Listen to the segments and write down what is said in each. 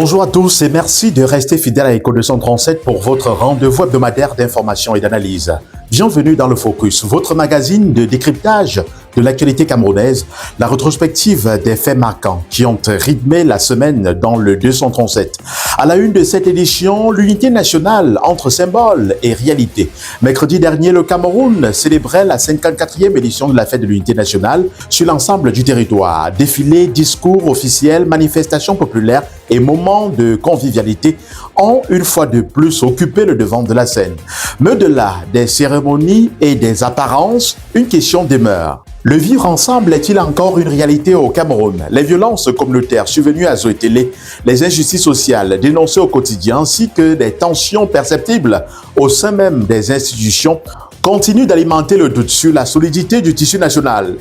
Bonjour à tous et merci de rester fidèles à Éco 237 pour votre rendez-vous hebdomadaire d'information et d'analyse. Bienvenue dans le Focus, votre magazine de décryptage de l'actualité camerounaise, la rétrospective des faits marquants qui ont rythmé la semaine dans le 237. À la une de cette édition, l'unité nationale entre symbole et réalité. Mercredi dernier, le Cameroun célébrait la 54e édition de la fête de l'unité nationale sur l'ensemble du territoire. Défilés, discours officiels, manifestations populaires et moments de convivialité ont une fois de plus occupé le devant de la scène. Mais au-delà des cérémonies et des apparences, une question demeure. Le vivre ensemble est-il encore une réalité au Cameroun? Les violences communautaires survenues à Zoétélé, les injustices sociales dénoncées au quotidien ainsi que des tensions perceptibles au sein même des institutions continuent d'alimenter le doute sur la solidité du tissu national.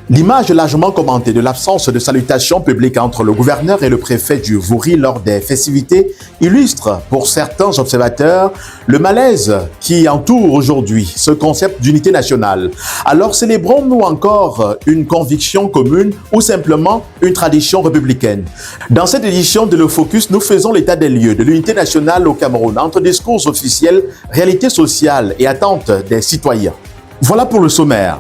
L'image largement commentée de l'absence de salutation publique entre le gouverneur et le préfet du Vouri lors des festivités illustre pour certains observateurs le malaise qui entoure aujourd'hui ce concept d'unité nationale. Alors célébrons-nous encore une conviction commune ou simplement une tradition républicaine? Dans cette édition de Le Focus, nous faisons l'état des lieux de l'unité nationale au Cameroun entre discours officiels, réalité sociale et attentes des citoyens. Voilà pour le sommaire.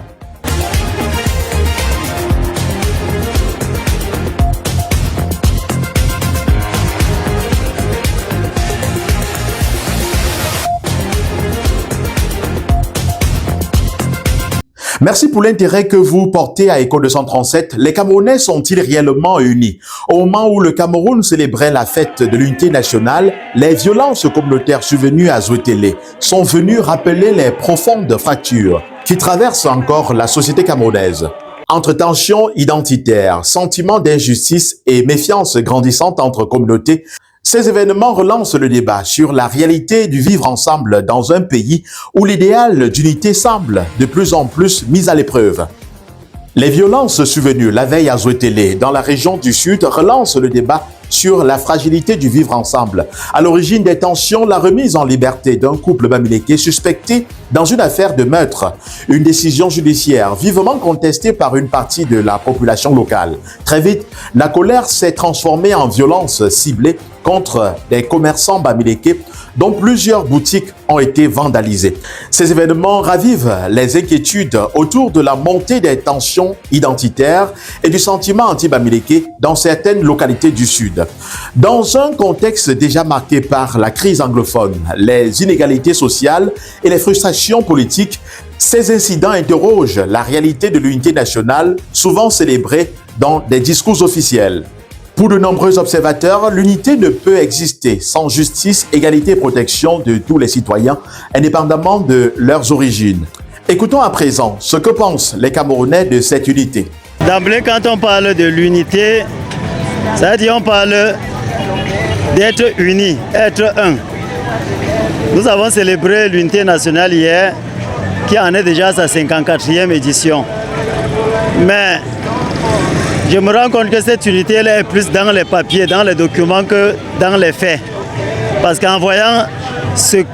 Merci pour l'intérêt que vous portez à Éco 237. Les Camerounais sont-ils réellement unis? Au moment où le Cameroun célébrait la fête de l'unité nationale, les violences communautaires survenues à Zoétélé sont venues rappeler les profondes fractures qui traversent encore la société camerounaise. Entre tensions identitaires, sentiments d'injustice et méfiance grandissante entre communautés, ces événements relancent le débat sur la réalité du vivre ensemble dans un pays où l'idéal d'unité semble de plus en plus mis à l'épreuve. Les violences survenues la veille à Zoétélé, dans la région du Sud, relancent le débat sur la fragilité du vivre ensemble. À l'origine des tensions, la remise en liberté d'un couple bamiléké suspecté dans une affaire de meurtre, une décision judiciaire vivement contestée par une partie de la population locale. Très vite, la colère s'est transformée en violence ciblée contre des commerçants bamilékés dont plusieurs boutiques ont été vandalisées. Ces événements ravivent les inquiétudes autour de la montée des tensions identitaires et du sentiment anti-bamiléké dans certaines localités du Sud. Dans un contexte déjà marqué par la crise anglophone, les inégalités sociales et les frustrations politiques, ces incidents interrogent la réalité de l'unité nationale, souvent célébrée dans des discours officiels. Pour de nombreux observateurs, l'unité ne peut exister sans justice, égalité et protection de tous les citoyens, indépendamment de leurs origines. Écoutons à présent ce que pensent les Camerounais de cette unité. D'emblée, quand on parle de l'unité, ça veut dire qu'on parle d'être unis, être un. Nous avons célébré l'unité nationale hier, qui en est déjà à sa 54e édition. Mais je me rends compte que cette unité elle est plus dans les papiers, dans les documents que dans les faits. Parce qu'en voyant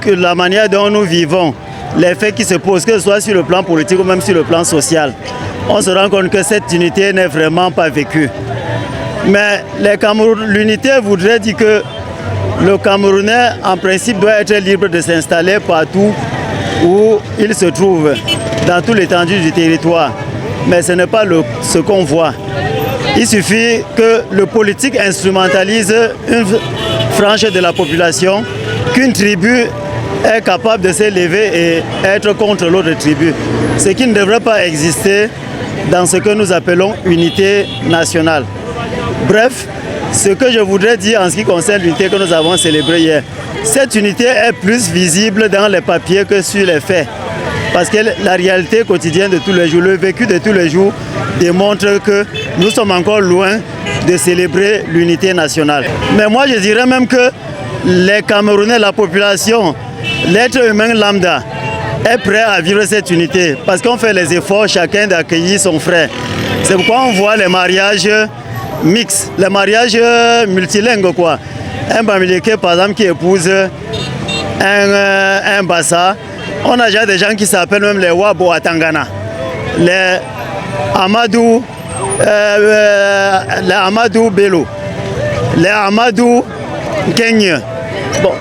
la manière dont nous vivons, les faits qui se posent, que ce soit sur le plan politique ou même sur le plan social, on se rend compte que cette unité n'est vraiment pas vécue. Mais l'unité voudrait dire que le Camerounais, en principe, doit être libre de s'installer partout où il se trouve, dans toute l'étendue du territoire. Mais ce n'est pas ce qu'on voit. Il suffit que le politique instrumentalise une frange de la population, qu'une tribu est capable de s'élever et être contre l'autre tribu. Ce qui ne devrait pas exister dans ce que nous appelons unité nationale. Bref, ce que je voudrais dire en ce qui concerne l'unité que nous avons célébrée hier, cette unité est plus visible dans les papiers que sur les faits. Parce que la réalité quotidienne de tous les jours, le vécu de tous les jours démontre que nous sommes encore loin de célébrer l'unité nationale. Mais moi je dirais même que les Camerounais, la population, l'être humain lambda est prêt à vivre cette unité parce qu'on fait les efforts chacun d'accueillir son frère. C'est pourquoi on voit les mariages mixtes, les mariages multilingues quoi. Un Bamiléké par exemple qui épouse un Bassa. On a déjà des gens qui s'appellent même les Wabo à Tangana. Les Amadou Bello, les Amadou Kenya. Bon,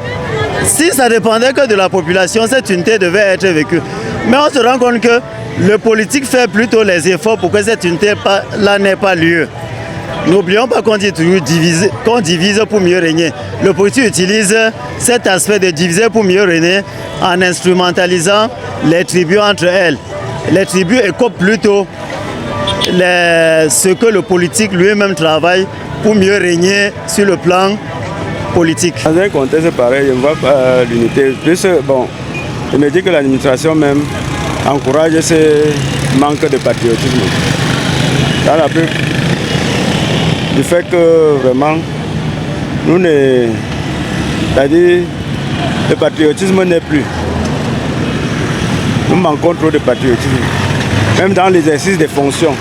si ça dépendait que de la population, cette unité devait être vécue. Mais on se rend compte que le politique fait plutôt les efforts pour que cette unité-là n'ait pas lieu. N'oublions pas qu'on dit toujours qu'on divise pour mieux régner. Le politique utilise cet aspect de diviser pour mieux régner en instrumentalisant les tribus entre elles. Les tribus écopent plutôt ce que le politique lui-même travaille pour mieux régner sur le plan politique. Dans un contexte pareil, je ne vois pas l'unité. Plus, bon, je me dis que l'administration même encourage ce manque de patriotisme. Dans la plus, du fait que vraiment, c'est-à-dire, le patriotisme n'est plus. Nous manquons trop de patriotisme. Même dans l'exercice des fonctions.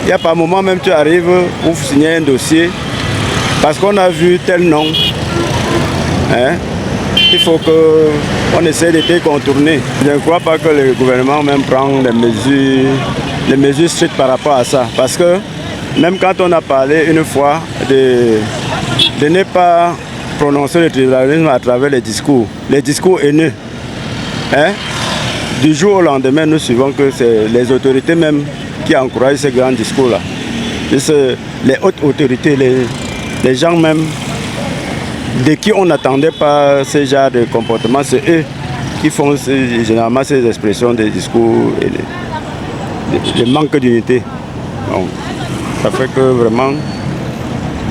Il y a par moment même tu arrives pour signer un dossier parce qu'on a vu tel nom. Il faut qu'on essaie de te contourner. Je ne crois pas que le gouvernement même prend des mesures strictes par rapport à ça. Parce que même quand on a parlé une fois de ne pas prononcer le tribunalisme à travers les discours haineux, du jour au lendemain, nous suivons que c'est les autorités même qui encouragent ces grands discours-là. Les hautes autorités, les gens même de qui on n'attendait pas ce genre de comportement, c'est eux qui font généralement ces expressions des discours et le manque d'unité. Ça fait que vraiment,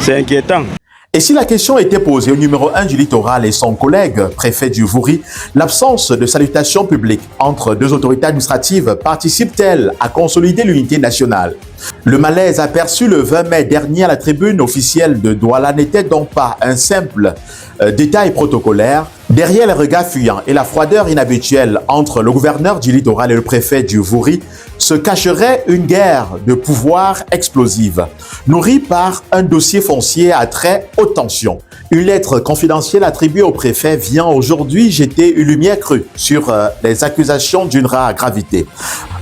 c'est inquiétant. Et si la question était posée au numéro 1 du littoral et son collègue, préfet du Vouri, l'absence de salutation publique entre deux autorités administratives participe-t-elle à consolider l'unité nationale? Le malaise aperçu le 20 mai dernier à la tribune officielle de Douala n'était donc pas un simple détail protocolaire. Derrière les regards fuyants et la froideur inhabituelle entre le gouverneur du littoral et le préfet du Vouri se cacherait une guerre de pouvoir explosive, nourrie par un dossier foncier à très haute tension. Une lettre confidentielle attribuée au préfet vient aujourd'hui jeter une lumière crue sur les accusations d'une rare gravité.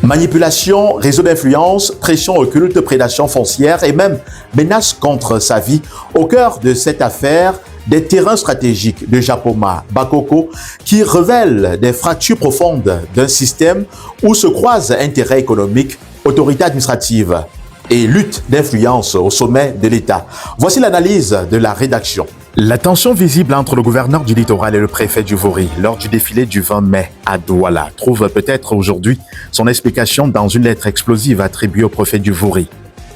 Manipulation, réseau d'influence, pression occulte, prédation foncière et même menace contre sa vie. Au cœur de cette affaire, des terrains stratégiques de Japoma, Bakoko, qui révèlent des fractures profondes d'un système où se croisent intérêts économiques, autorités administratives et lutte d'influence au sommet de l'État. Voici l'analyse de la rédaction. La tension visible entre le gouverneur du littoral et le préfet du Vouri lors du défilé du 20 mai à Douala trouve peut-être aujourd'hui son explication dans une lettre explosive attribuée au préfet du Vouri.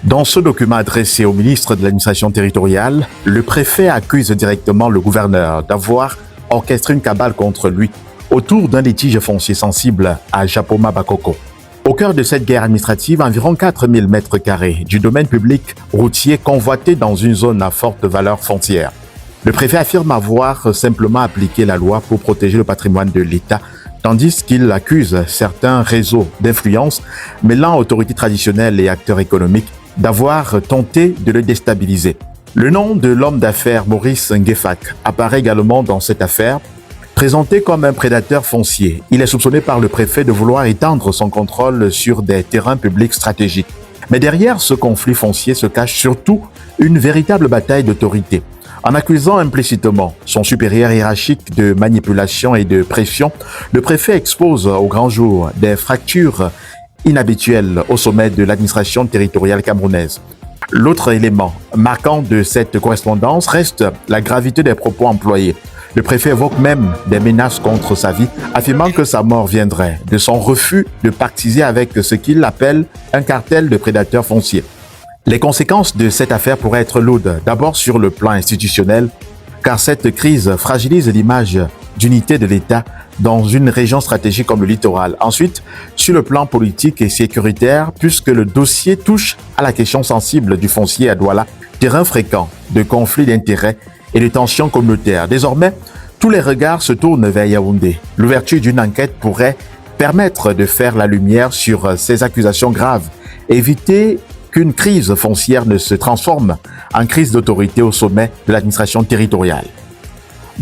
Dans ce document adressé au ministre de l'administration territoriale, le préfet accuse directement le gouverneur d'avoir orchestré une cabale contre lui autour d'un litige foncier sensible à Japoma Bakoko. Au cœur de cette guerre administrative, environ 4000 mètres carrés du domaine public routier convoité dans une zone à forte valeur foncière. Le préfet affirme avoir simplement appliqué la loi pour protéger le patrimoine de l'État, tandis qu'il accuse certains réseaux d'influence mêlant autorités traditionnelles et acteurs économiques d'avoir tenté de le déstabiliser. Le nom de l'homme d'affaires Maurice Ngefak apparaît également dans cette affaire. Présenté comme un prédateur foncier, il est soupçonné par le préfet de vouloir étendre son contrôle sur des terrains publics stratégiques. Mais derrière ce conflit foncier se cache surtout une véritable bataille d'autorité. En accusant implicitement son supérieur hiérarchique de manipulation et de pression, le préfet expose au grand jour des fractures inhabituelles au sommet de l'administration territoriale camerounaise. L'autre élément marquant de cette correspondance reste la gravité des propos employés. Le préfet évoque même des menaces contre sa vie, affirmant que sa mort viendrait de son refus de pactiser avec ce qu'il appelle un cartel de prédateurs fonciers. Les conséquences de cette affaire pourraient être lourdes, d'abord sur le plan institutionnel, car cette crise fragilise l'image d'unité de l'État dans une région stratégique comme le littoral. Ensuite, sur le plan politique et sécuritaire, puisque le dossier touche à la question sensible du foncier à Douala, terrain fréquent de conflits d'intérêts et de tensions communautaires. Désormais, tous les regards se tournent vers Yaoundé. L'ouverture d'une enquête pourrait permettre de faire la lumière sur ces accusations graves, éviter qu'une crise foncière ne se transforme en crise d'autorité au sommet de l'administration territoriale.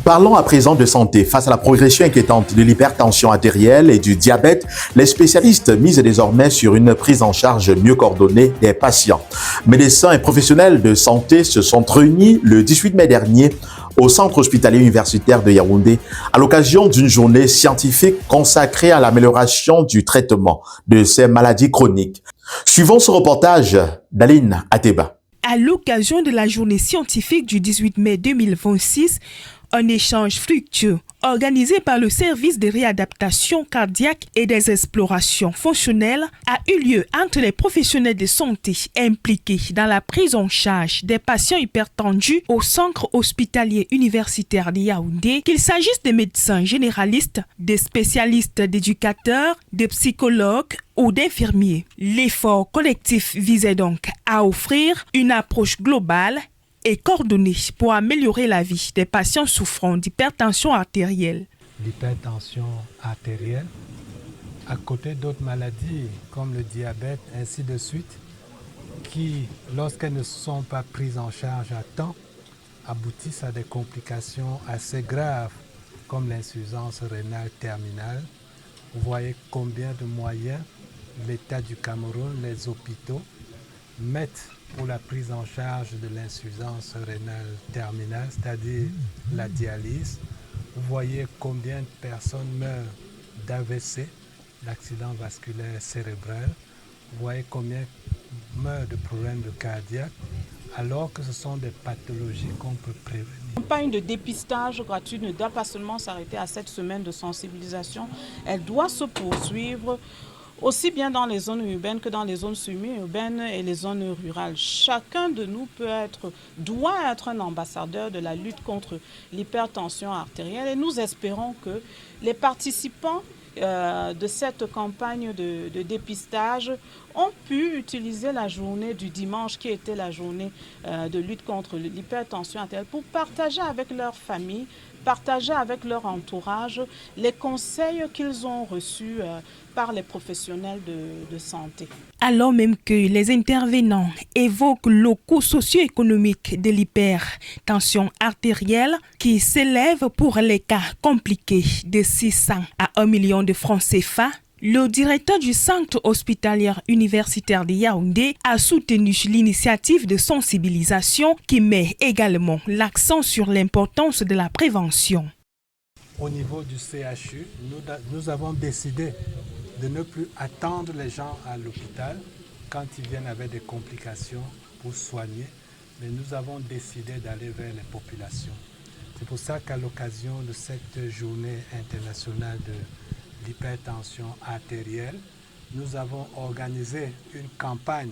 Parlons à présent de santé. Face à la progression inquiétante de l'hypertension artérielle et du diabète, les spécialistes misent désormais sur une prise en charge mieux coordonnée des patients. Médecins et professionnels de santé se sont réunis le 18 mai dernier au Centre hospitalier universitaire de Yaoundé à l'occasion d'une journée scientifique consacrée à l'amélioration du traitement de ces maladies chroniques. Suivons ce reportage d'Aline Ateba. À l'occasion de la journée scientifique du 18 mai 2026, un échange fructueux organisé par le service de réadaptation cardiaque et des explorations fonctionnelles a eu lieu entre les professionnels de santé impliqués dans la prise en charge des patients hypertendus au centre hospitalier universitaire de Yaoundé, qu'il s'agisse des médecins généralistes, des spécialistes d'éducateurs, des psychologues ou d'infirmiers. L'effort collectif visait donc à offrir une approche globale et coordonnée pour améliorer la vie des patients souffrant d'hypertension artérielle. L'hypertension artérielle, à côté d'autres maladies comme le diabète, ainsi de suite, qui, lorsqu'elles ne sont pas prises en charge à temps, aboutissent à des complications assez graves comme l'insuffisance rénale terminale. Vous voyez combien de moyens l'État du Cameroun, les hôpitaux, mettent pour la prise en charge de l'insuffisance rénale terminale, c'est-à-dire la dialyse. Vous voyez combien de personnes meurent d'AVC, d'accident vasculaire cérébral. Vous voyez combien meurent de problèmes de cardiaque, alors que ce sont des pathologies qu'on peut prévenir. La campagne de dépistage gratuit ne doit pas seulement s'arrêter à cette semaine de sensibilisation, elle doit se poursuivre aussi bien dans les zones urbaines que dans les zones semi-urbaines et les zones rurales. Chacun de nous doit être un ambassadeur de la lutte contre l'hypertension artérielle et nous espérons que les participants de cette campagne de dépistage ont pu utiliser la journée du dimanche qui était la journée de lutte contre l'hypertension artérielle pour partager avec leur famille, partager avec leur entourage les conseils qu'ils ont reçus par les professionnels de santé. Alors même que les intervenants évoquent le coût socio-économique de l'hypertension artérielle qui s'élève pour les cas compliqués de 600 à 1 million de francs CFA, le directeur du centre hospitalier universitaire de Yaoundé a soutenu l'initiative de sensibilisation qui met également l'accent sur l'importance de la prévention. Au niveau du CHU, nous avons décidé de ne plus attendre les gens à l'hôpital quand ils viennent avec des complications pour soigner, mais nous avons décidé d'aller vers les populations. C'est pour ça qu'à l'occasion de cette journée internationale de l'hypertension artérielle, nous avons organisé une campagne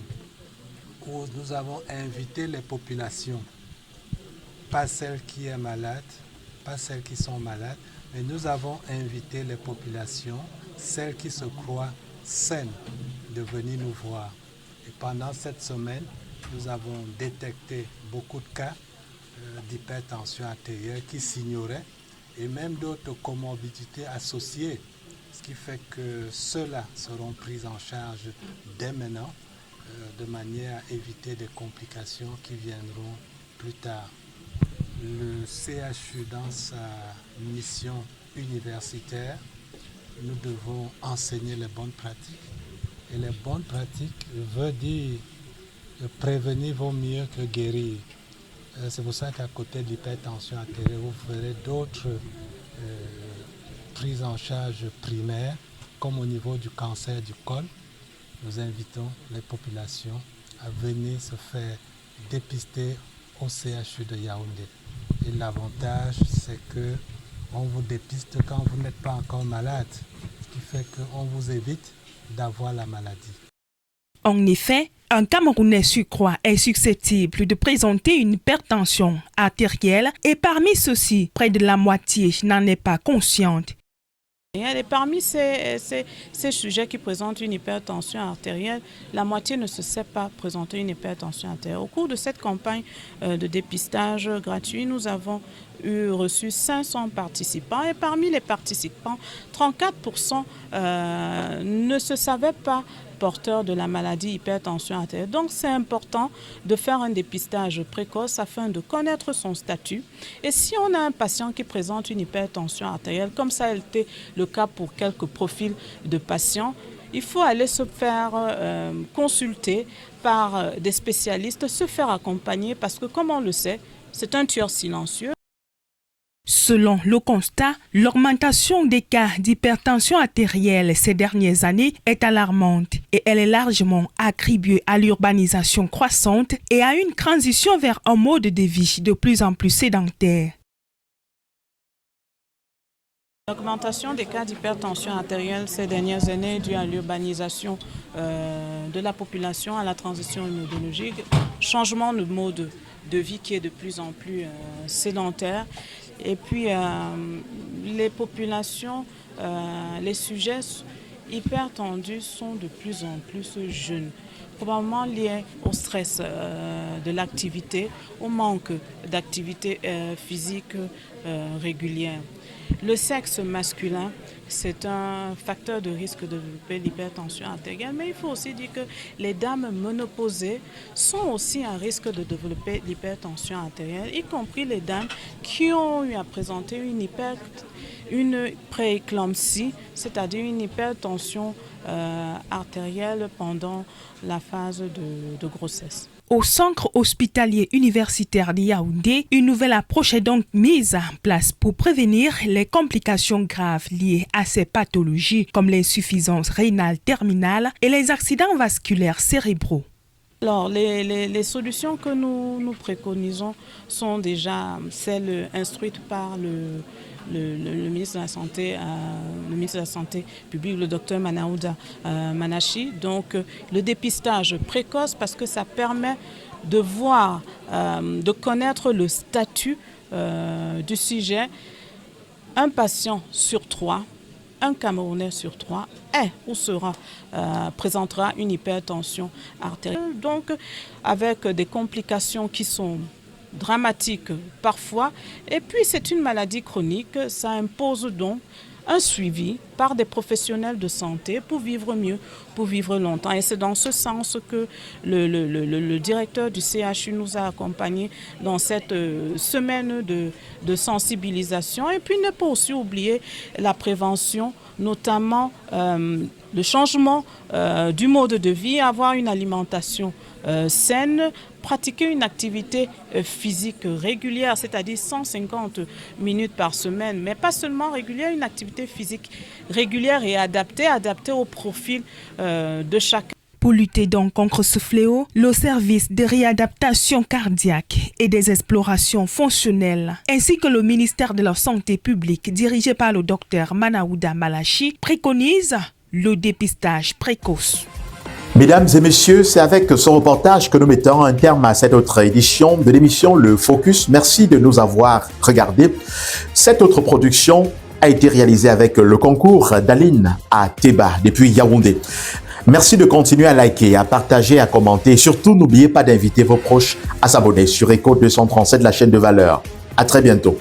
où nous avons invité les populations, pas celles qui sont malades, pas celles qui sont malades, mais nous avons invité les populations, celles qui se croient saines, de venir nous voir. Et pendant cette semaine, nous avons détecté beaucoup de cas d'hypertension artérielle qui s'ignoraient et même d'autres comorbidités associées, ce qui fait que ceux-là seront pris en charge dès maintenant de manière à éviter des complications qui viendront plus tard. Le CHU, dans sa mission universitaire, nous devons enseigner les bonnes pratiques. Et les bonnes pratiques veut dire que prévenir vaut mieux que guérir. C'est pour ça qu'à côté de l'hypertension artérielle, vous ferez d'autres prises en charge primaires, comme au niveau du cancer du col. Nous invitons les populations à venir se faire dépister au CHU de Yaoundé. Et l'avantage, c'est qu'on vous dépiste quand vous n'êtes pas encore malade, ce qui fait qu'on vous évite d'avoir la maladie. En effet, un Camerounais surcroît est susceptible de présenter une hypertension artérielle et parmi ceux-ci, près de la moitié n'en est pas consciente. Et parmi ces sujets qui présentent une hypertension artérielle, la moitié ne se sait pas présenter une hypertension artérielle. Au cours de cette campagne de dépistage gratuit, nous avons reçu 500 participants et parmi les participants, 34% ne se savaient pas porteurs de la maladie hypertension artérielle. Donc c'est important de faire un dépistage précoce afin de connaître son statut. Et si on a un patient qui présente une hypertension artérielle, comme ça a été le cas pour quelques profils de patients, il faut aller se faire consulter par des spécialistes, se faire accompagner parce que comme on le sait, c'est un tueur silencieux. Selon le constat, l'augmentation des cas d'hypertension artérielle ces dernières années est alarmante et elle est largement attribuée à l'urbanisation croissante et à une transition vers un mode de vie de plus en plus sédentaire. L'augmentation des cas d'hypertension artérielle ces dernières années est due à l'urbanisation de la population, à la transition immunologique, changement de mode de vie qui est de plus en plus sédentaire. Et puis les populations, les sujets hypertendus sont de plus en plus jeunes, probablement liés au stress de l'activité, au manque d'activité physique régulière. Le sexe masculin, c'est un facteur de risque de développer l'hypertension artérielle, mais il faut aussi dire que les dames ménopausées sont aussi à risque de développer l'hypertension artérielle, y compris les dames qui ont eu à présenter une prééclampsie, c'est-à-dire une hypertension artérielle pendant la phase de grossesse. Au centre hospitalier universitaire de Yaoundé, une nouvelle approche est donc mise en place pour prévenir les complications graves liées à ces pathologies comme l'insuffisance rénale terminale et les accidents vasculaires cérébraux. Alors, les solutions que nous préconisons sont déjà celles instruites par le ministre de la Santé, le ministre de la Santé publique, le docteur Manaouda Manachi. Donc, le dépistage précoce parce que ça permet de voir, de connaître le statut du sujet. Un patient sur 3, un Camerounais sur 3 est ou présentera une hypertension artérielle, donc avec des complications qui sont dramatiques parfois. Et puis c'est une maladie chronique, ça impose donc un suivi par des professionnels de santé pour vivre mieux, pour vivre longtemps. Et c'est dans ce sens que le directeur du CHU nous a accompagnés dans cette semaine de sensibilisation. Et puis ne pas aussi oublier la prévention, notamment le changement du mode de vie, avoir une alimentation saine, pratiquer une activité physique régulière, c'est-à-dire 150 minutes par semaine, mais pas seulement régulière, une activité physique régulière et adaptée au profil de chacun. Pour lutter donc contre ce fléau, le service de réadaptation cardiaque et des explorations fonctionnelles, ainsi que le ministère de la Santé publique dirigé par le docteur Manaouda Manachi, préconise le dépistage précoce. Mesdames et messieurs, c'est avec ce reportage que nous mettons un terme à cette autre édition de l'émission Le Focus. Merci de nous avoir regardés. Cette autre production a été réalisée avec le concours d'Aline à Teba depuis Yaoundé. Merci de continuer à liker, à partager, à commenter. Et surtout, n'oubliez pas d'inviter vos proches à s'abonner sur Echo 237, la chaîne de valeur. À très bientôt.